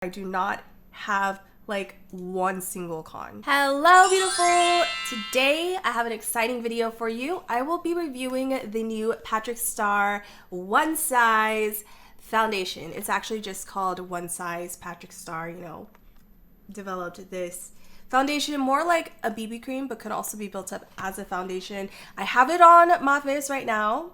I do not have like one single con. Hello beautiful! Today I have an exciting video for you. I will be reviewing the new Patrick Starrr One Size foundation. It's actually just called One Size. Patrick Starrr, you know, developed this foundation more like a BB cream, but could also be built up as a foundation. I have it on my face right now.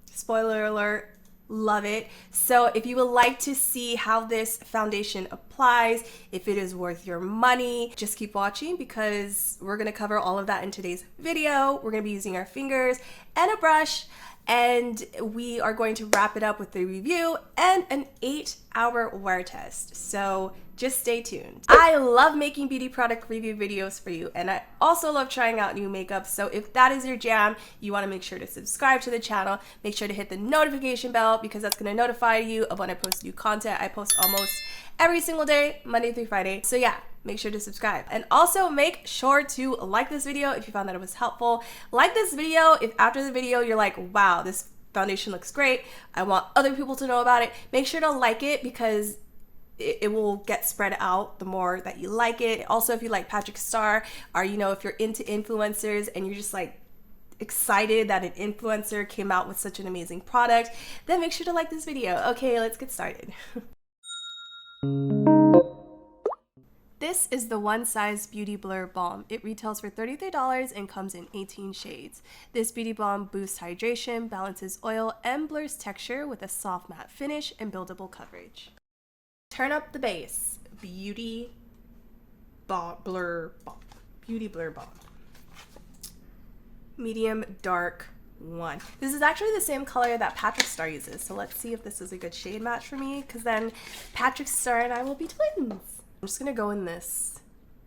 Spoiler alert. Love it. So if you would like to see how this foundation applies, if it is worth your money, just keep watching because we're going to cover all of that in today's video. We're going to be using our fingers and a brush, and we are going to wrap it up with the review and an 8-hour wear test. So just stay tuned. I love making beauty product review videos for you, and I also love trying out new makeup. So if that is your jam, you want to make sure to subscribe to the channel. Make sure to hit the notification bell because that's going to notify you of when I post new content. I post almost every single day, Monday through Friday. So yeah, make sure to subscribe. And also make sure to like this video if you found that it was helpful. Like this video if after the video you're like, wow, this foundation looks great. I want other people to know about it. Make sure to like it because it will get spread out the more that you like it. Also, if you like Patrick Starrr, or you know, if you're into influencers and you're just like excited that an influencer came out with such an amazing product, then make sure to like this video. Okay, let's get started. This is the One Size Beauty Blur Balm. It retails for $33 and comes in 18 shades. This beauty balm boosts hydration, balances oil, and blurs texture with a soft matte finish and buildable coverage. Turn up the base. Beauty Blur Balm. Beauty Blur Balm. Medium dark 1. This is actually the same color that Patrick Starrr uses, so let's see if this is a good shade match for me, because then Patrick Starrr and I will be twins. I'm just gonna go in this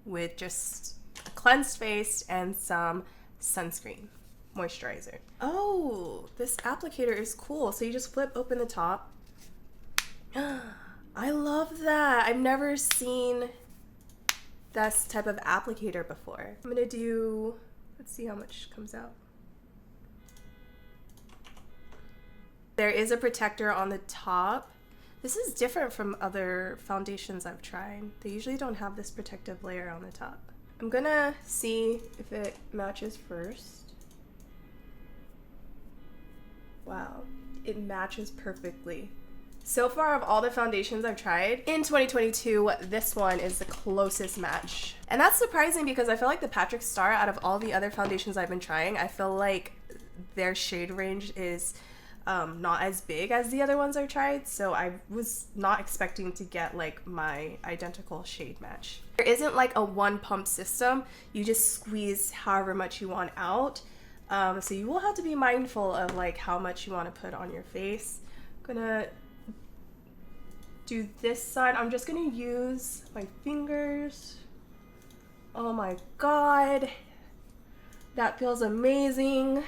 with just a cleansed face and some sunscreen moisturizer. Oh, this applicator is cool. So you just flip open the top. I love that. I've never seen this type of applicator before. I'm gonna do, let's see how much comes out. There is a protector on the top. This is different from other foundations I've tried. They usually don't have this protective layer on the top. I'm gonna see if it matches first. Wow, it matches perfectly. So far, of all the foundations I've tried in 2022, this one is the closest match. And that's surprising because I feel like the Patrick Starrr, out of all the other foundations I've been trying, I feel like their shade range is not as big as the other ones I've tried. So I was not expecting to get like my identical shade match. There isn't like a one pump system. You just squeeze however much you want out. So you will have to be mindful of like how much you want to put on your face. I'm gonna do this side. I'm just gonna use my fingers. Oh my god, that feels amazing.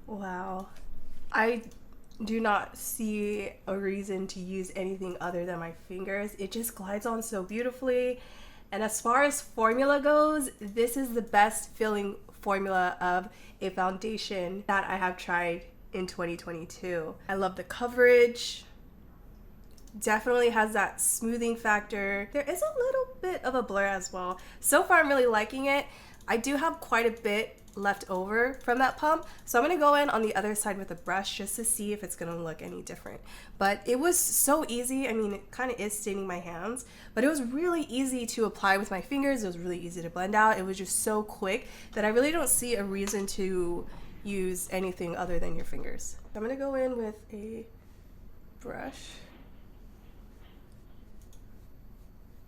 Wow, I do not see a reason to use anything other than my fingers. It just glides on so beautifully. And as far as formula goes, this is the best filling formula of a foundation that I have tried in 2022. I love the coverage. Definitely has that smoothing factor. There is a little bit of a blur as well. So far I'm really liking it. I do have quite a bit left over from that pump, so I'm gonna go in on the other side with a brush just to see if it's gonna look any different. But it was so easy. I mean, it kind of is staining my hands, but it was really easy to apply with my fingers. It was really easy to blend out. It was just so quick that I really don't see a reason to use anything other than your fingers. I'm gonna go in with a brush,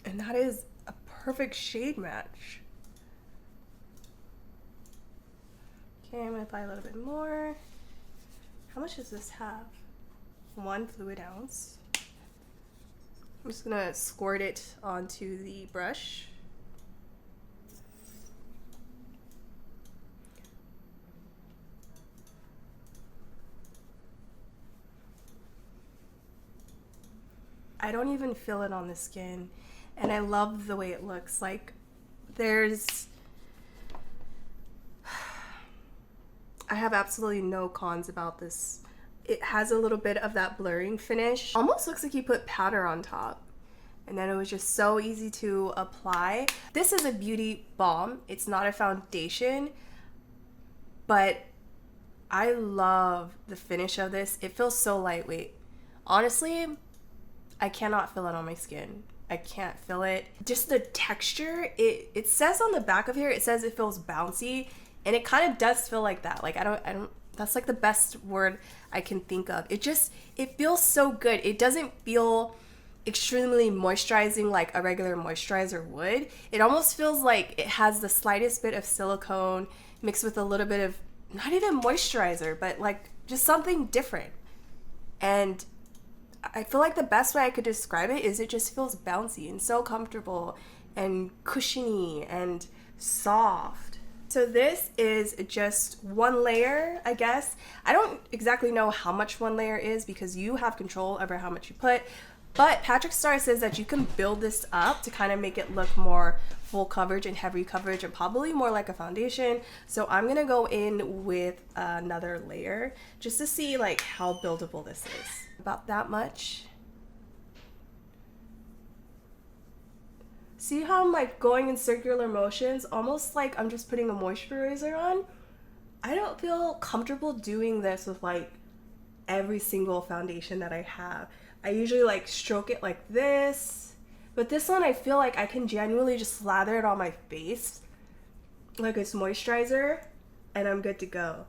and that is a perfect shade match. Okay, I'm gonna apply a little bit more. How much does this have? 1 fluid ounce. I'm just gonna squirt it onto the brush. I don't even feel it on the skin, and I love the way it looks. Like, I have absolutely no cons about this it has a little bit of that blurring finish. Almost looks like you put powder on top. And then it was just so easy to apply. This is a beauty balm. It's not a foundation, but I love the finish of this. It feels so lightweight. Honestly, I cannot feel it on my skin. I can't feel it. Just the texture, it says on the back of here, it says it feels bouncy, and it kind of does feel like that. Like I don't, that's like the best word I can think of. It feels so good. It doesn't feel extremely moisturizing like a regular moisturizer would. It almost feels like it has the slightest bit of silicone mixed with a little bit of, not even moisturizer, but like just something different. And I feel like the best way I could describe it is it just feels bouncy and so comfortable and cushiony and soft. So this is just one layer, I guess. I don't exactly know how much one layer is because you have control over how much you put, but Patrick Starrr says that you can build this up to kind of make it look more full coverage and heavy coverage and probably more like a foundation. So I'm gonna go in with another layer just to see like how buildable this is. About that much. See how I'm like going in circular motions, almost like I'm just putting a moisturizer on? I don't feel comfortable doing this with like every single foundation that I have. I usually like stroke it like this, but this one I feel like I can genuinely just slather it on my face like it's moisturizer and I'm good to go.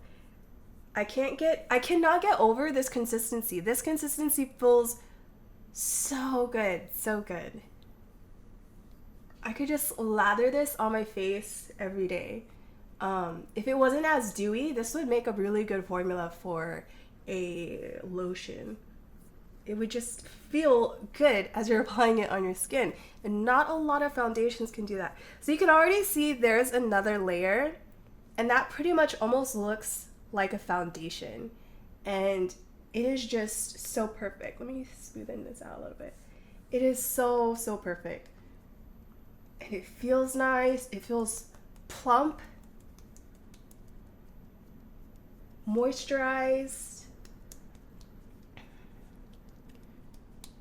I cannot get over this consistency. This consistency feels so good, so good. I could just lather this on my face every day. If it wasn't as dewy, this would make a really good formula for a lotion. It would just feel good as you're applying it on your skin. And not a lot of foundations can do that. So you can already see there's another layer, and that pretty much almost looks like a foundation. And it is just so perfect. Let me smoothen this out a little bit. It is so, so perfect. And it feels nice. It feels plump, moisturized.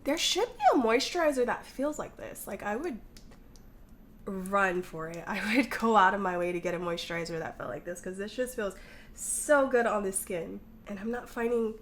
There should be a moisturizer that feels like this. Like I would run for it. I would go out of my way to get a moisturizer that felt like this because this just feels so good on the skin. And I'm not finding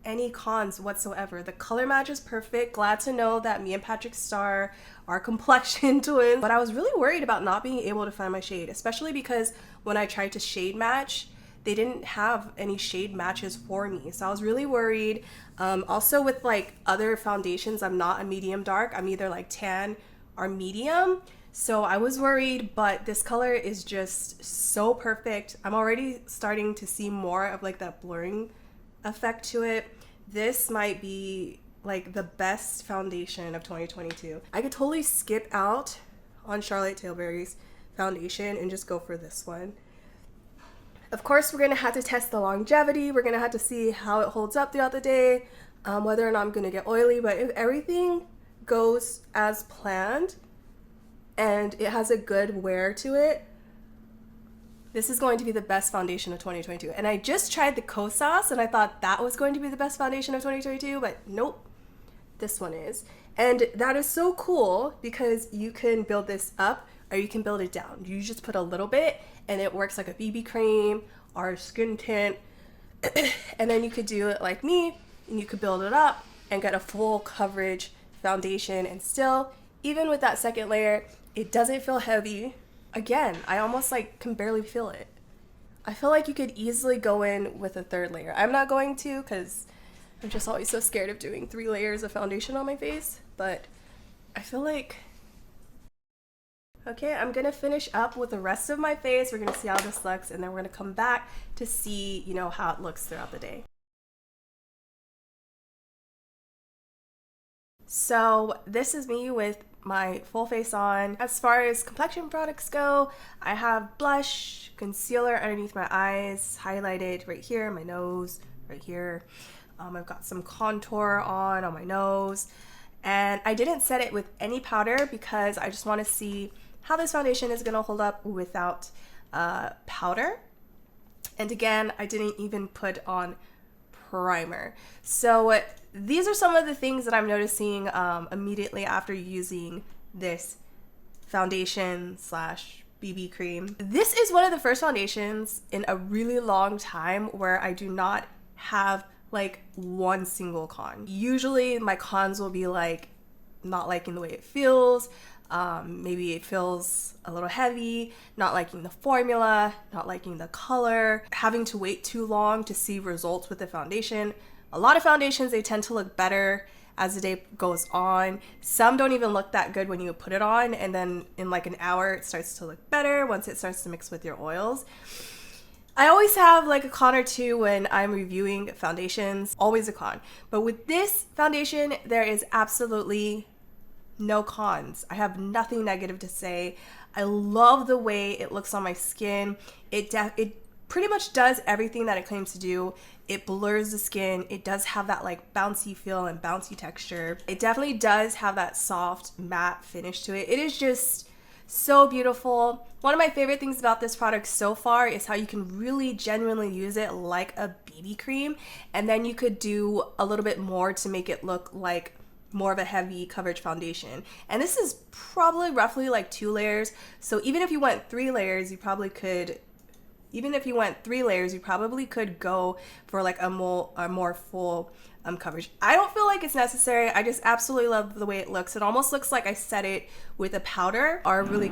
any cons whatsoever. The color match is perfect. Glad to know that me and Patrick Starrr are complexion twins. But I was really worried about not being able to find my shade, especially because when I tried to shade match, they didn't have any shade matches for me. So I was really worried. Also with like other foundations, I'm not a medium dark. I'm either like tan or medium. So I was worried, but this color is just so perfect. I'm already starting to see more of like that blurring effect to it. This might be like the best foundation of 2022. I could totally skip out on Charlotte Tilbury's foundation and just go for this one. Of course, we're gonna have to test the longevity. We're gonna have to see how it holds up throughout the day, whether or not I'm gonna get oily. But if everything goes as planned and it has a good wear to it, this is going to be the best foundation of 2022. And I just tried the Kosas and I thought that was going to be the best foundation of 2022, but nope, this one is. And that is so cool because you can build this up or you can build it down. You just put a little bit and it works like a BB cream or a skin tint. And then you could do it like me and you could build it up and get a full coverage foundation. And still, even with that second layer, it doesn't feel heavy. Again, I almost like can barely feel it. I feel like you could easily go in with a third layer. I'm not going to because I'm just always so scared of doing 3 layers of foundation on my face, but I feel like, okay, I'm gonna finish up with the rest of my face. We're gonna see how this looks and then we're gonna come back to see, you know, how it looks throughout the day. So this is me with my full face on. As far as complexion products go, I have blush, concealer underneath my eyes, highlighted right here, my nose, right here. I've got some contour on my nose. And I didn't set it with any powder because I just want to see how this foundation is going to hold up without powder. And again, I didn't even put on primer. So these are some of the things that I'm noticing immediately after using this foundation slash BB cream. This is one of the first foundations in a really long time where I do not have like one single con. Usually my cons will be like not liking the way it feels, maybe it feels a little heavy, not liking the formula, not liking the color, having to wait too long to see results with the foundation. A lot of foundations, they tend to look better as the day goes on. Some don't even look that good when you put it on, and then in like an hour it starts to look better once it starts to mix with your oils. I always have like a con or two when I'm reviewing foundations, always a con. But with this foundation, there is absolutely no cons. I have nothing negative to say. I love the way it looks on my skin. It pretty much does everything that it claims to do. It blurs the skin. It does have that like bouncy feel and bouncy texture. It definitely does have that soft matte finish to it. It is just so beautiful. One of my favorite things about this product so far is how you can really genuinely use it like a BB cream, and then you could do a little bit more to make it look like more of a heavy coverage foundation. And this is probably roughly like 2 layers. So even if you went 3 layers, you probably could go for like a more full coverage. I don't feel like it's necessary. I just absolutely love the way it looks. It almost looks like I set it with a powder or a really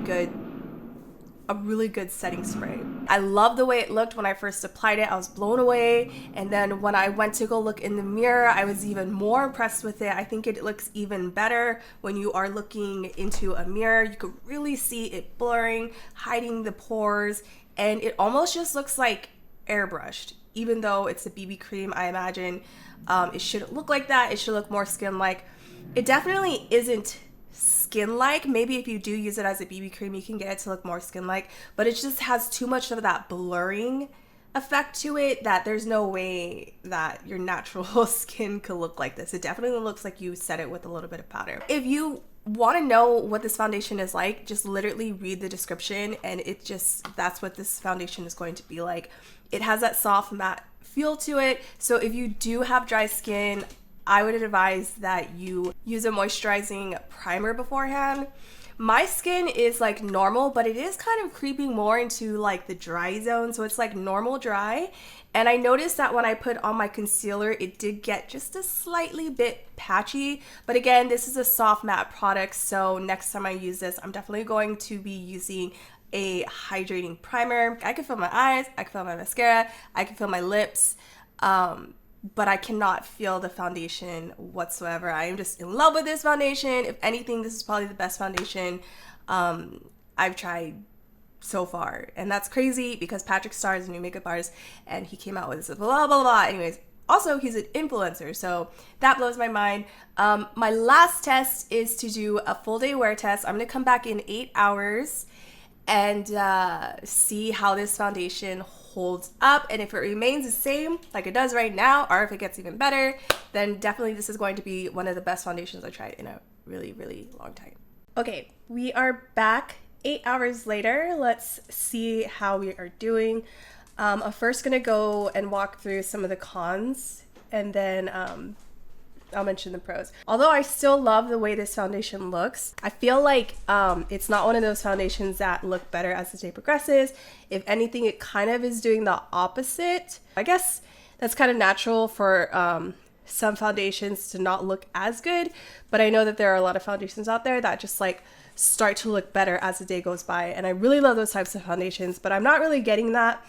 good setting spray. I love the way it looked when I first applied it. I was blown away, and then when I went to go look in the mirror, I was even more impressed with it. I think it looks even better when you are looking into a mirror. You could really see it blurring, hiding the pores, and it almost just looks like airbrushed. Even though it's a BB cream, I imagine it shouldn't look like that. It should look more skin-like. It definitely isn't skin-like. Maybe if you do use it as a BB cream, you can get it to look more skin-like, but it just has too much of that blurring effect to it that there's no way that your natural skin could look like this. It definitely looks like you set it with a little bit of powder. If you want to know what this foundation is like, just literally read the description, and that's what this foundation is going to be like. It has that soft matte feel to it. So if you do have dry skin, I would advise that you use a moisturizing primer beforehand. My skin is like normal, but it is kind of creeping more into like the dry zone. So it's like normal dry. And I noticed that when I put on my concealer, it did get just a slightly bit patchy. But again, this is a soft matte product. So next time I use this, I'm definitely going to be using a hydrating primer. I can feel my eyes, I can feel my mascara, I can feel my lips. But I cannot feel the foundation whatsoever. I am just in love with this foundation. If anything, this is probably the best foundation I've tried so far. And that's crazy because Patrick Starrr is a new makeup artist and he came out with this blah, blah, blah. Anyways, also he's an influencer, so that blows my mind. My last test is to do a full day wear test. I'm gonna come back in 8 hours and see how this foundation holds up, and if it remains the same like it does right now, or if it gets even better, then definitely this is going to be one of the best foundations I tried in a really, really long time. Okay, we are back 8 hours later. Let's see how we are doing. I'm first gonna go and walk through some of the cons, and then I'll mention the pros. Although I still love the way this foundation looks, I feel like it's not one of those foundations that look better as the day progresses. If anything, it kind of is doing the opposite. I guess that's kind of natural for some foundations to not look as good, but I know that there are a lot of foundations out there that just like start to look better as the day goes by, and I really love those types of foundations, but I'm not really getting that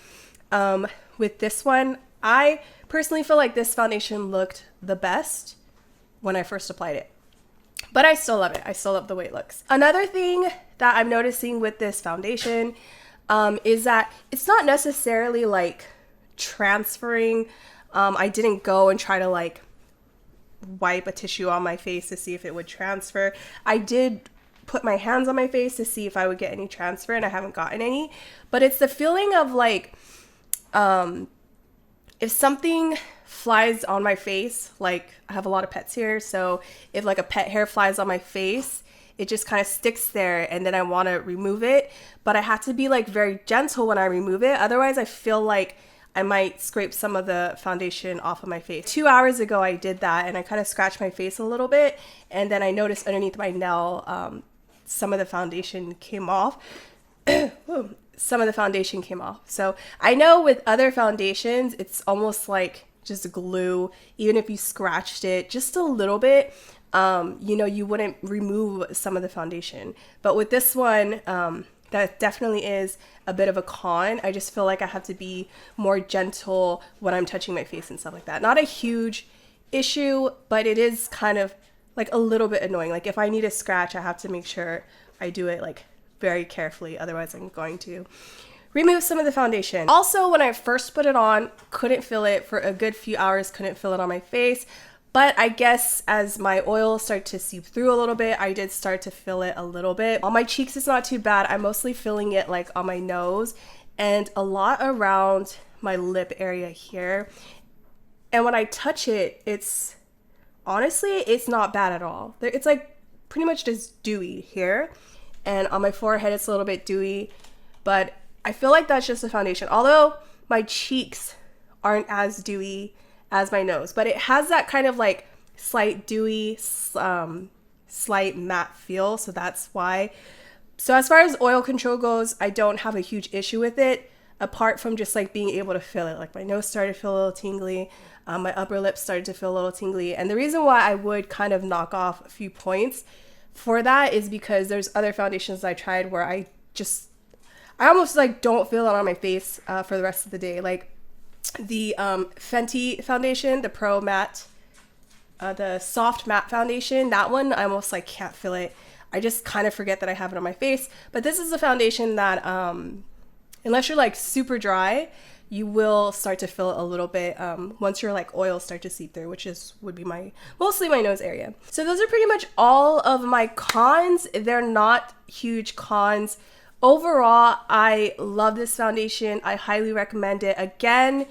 with this one. I personally feel like this foundation looked the best when I first applied it, but I still love it. I still love the way it looks. Another thing that I'm noticing with this foundation is that it's not necessarily like transferring. I didn't go and try to like wipe a tissue on my face to see if it would transfer. I did put my hands on my face to see if I would get any transfer, and I haven't gotten any, but it's the feeling of like if something flies on my face, like I have a lot of pets here, so if like a pet hair flies on my face, it just kind of sticks there, and then I want to remove it, but I have to be like very gentle when I remove it. Otherwise I feel like I might scrape some of the foundation off of my face. 2 hours ago I did that, and I kind of scratched my face a little bit, and then I noticed underneath my nail some of the foundation came off. Some of the foundation came off. So I know with other foundations, it's almost like just glue. Even if you scratched it just a little bit, you know, you wouldn't remove some of the foundation. But with this one, that definitely is a bit of a con. I just feel like I have to be more gentle when I'm touching my face and stuff like that. Not a huge issue, but it is kind of like a little bit annoying. Like if I need a scratch, I have to make sure I do it like very carefully. Otherwise I'm going to remove some of the foundation. Also, when I first put it on, couldn't feel it for a good few hours, couldn't feel it on my face. But I guess as my oil started to seep through a little bit, I did start to feel it a little bit. On my cheeks, it's not too bad. I'm mostly feeling it like on my nose and a lot around my lip area here. And when I touch it, it's honestly, it's not bad at all. It's like pretty much just dewy here. And on my forehead, it's a little bit dewy, but I feel like that's just the foundation. Although my cheeks aren't as dewy as my nose, but it has that kind of like slight dewy, slight matte feel. So that's why. So as far as oil control goes, I don't have a huge issue with it, apart from just like being able to feel it. Like my nose started to feel a little tingly. My upper lip started to feel a little tingly. And the reason why I would kind of knock off a few points for that is because there's other foundations I tried where I almost like don't feel it on my face for the rest of the day. Like the Fenty foundation, the Pro Matte, the soft matte foundation, that one I almost like can't feel it. I just kind of forget that I have it on my face. But this is a foundation that unless you're like super dry, you will start to feel it a little bit once your like oils start to seep through, which would be mostly my nose area. So those are pretty much all of my cons. They're not huge cons. Overall, I love this foundation. I highly recommend it. Again,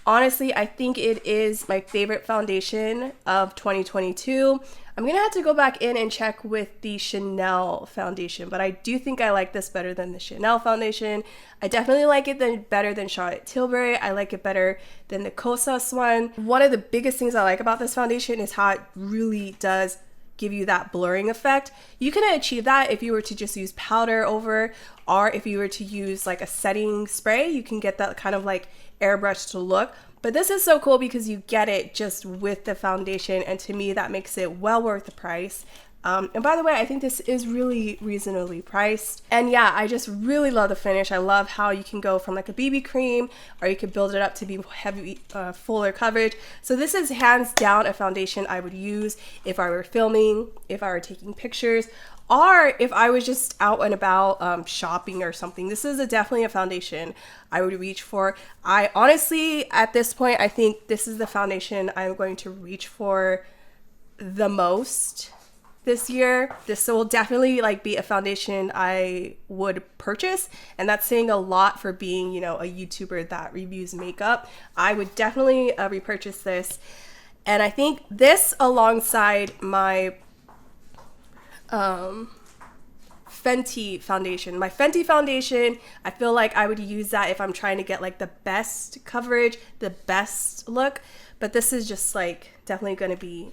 honestly, I think it is my favorite foundation of 2022. I'm gonna have to go back in and check with the Chanel foundation, but I do think I like this better than the Chanel foundation. I definitely like it better than Charlotte Tilbury. I like it better than the Kosas one. One of the biggest things I like about this foundation is how it really does give you that blurring effect. You can achieve that if you were to just use powder over, or if you were to use like a setting spray, you can get that kind of like airbrushed look. But this is so cool because you get it just with the foundation, and to me that makes it well worth the price. And by the way, I think this is really reasonably priced. And yeah, I just really love the finish. I love how you can go from like a BB cream, or you could build it up to be heavy, fuller coverage. So this is hands down a foundation I would use if I were filming, if I were taking pictures, or if I was just out and about shopping or something. This is definitely a foundation I would reach for. I honestly, at this point, I think this is the foundation I'm going to reach for the most this year. This will definitely like be a foundation I would purchase, and that's saying a lot for being, you know, a YouTuber that reviews makeup. I would definitely repurchase this, and I think this alongside my Fenty foundation. My Fenty foundation, I feel like I would use that if I'm trying to get like the best coverage, the best look, but this is just like definitely going to be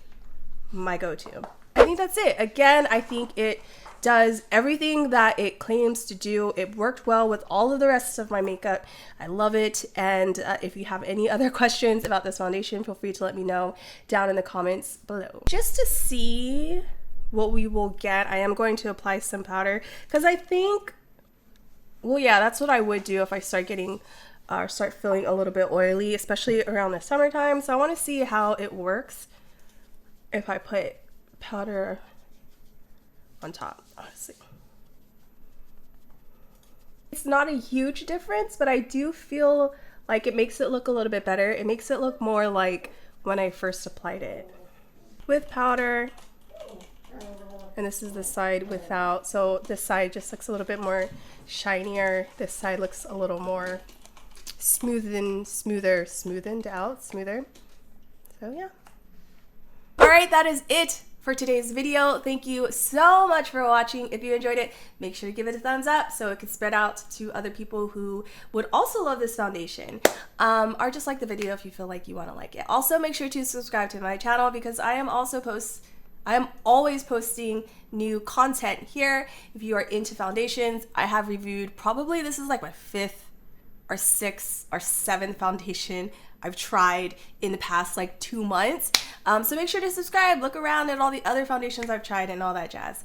my go-to. I think that's it. Again, I think it does everything that it claims to do. It worked well with all of the rest of my makeup. I love it. And if you have any other questions about this foundation, feel free to let me know down in the comments below. Just to see what we will get, I am going to apply some powder because I think, well, yeah, that's what I would do if I start getting start feeling a little bit oily, especially around the summertime. So I want to see how it works if I put powder on top. Honestly, it's not a huge difference, but I do feel like it makes it look a little bit better. It makes it look more like when I first applied it with powder. And this is the side without, so this side just looks a little bit more shinier. This side looks a little more smoothened out. So yeah. All right, that is it for today's video. Thank you so much for watching. If you enjoyed it, make sure to give it a thumbs up so it can spread out to other people who would also love this foundation. Or just like the video if you feel like you want to like it. Also, make sure to subscribe to my channel because I am always posting new content here. If you are into foundations, I have reviewed probably, this is like my 5th or 6th or 7th foundation I've tried in the past like 2 months. So make sure to subscribe, look around at all the other foundations I've tried and all that jazz.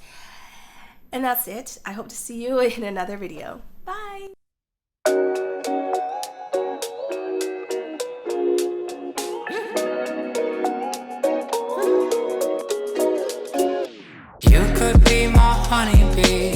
And that's it. I hope to see you in another video. Bye. You could be my honeybee.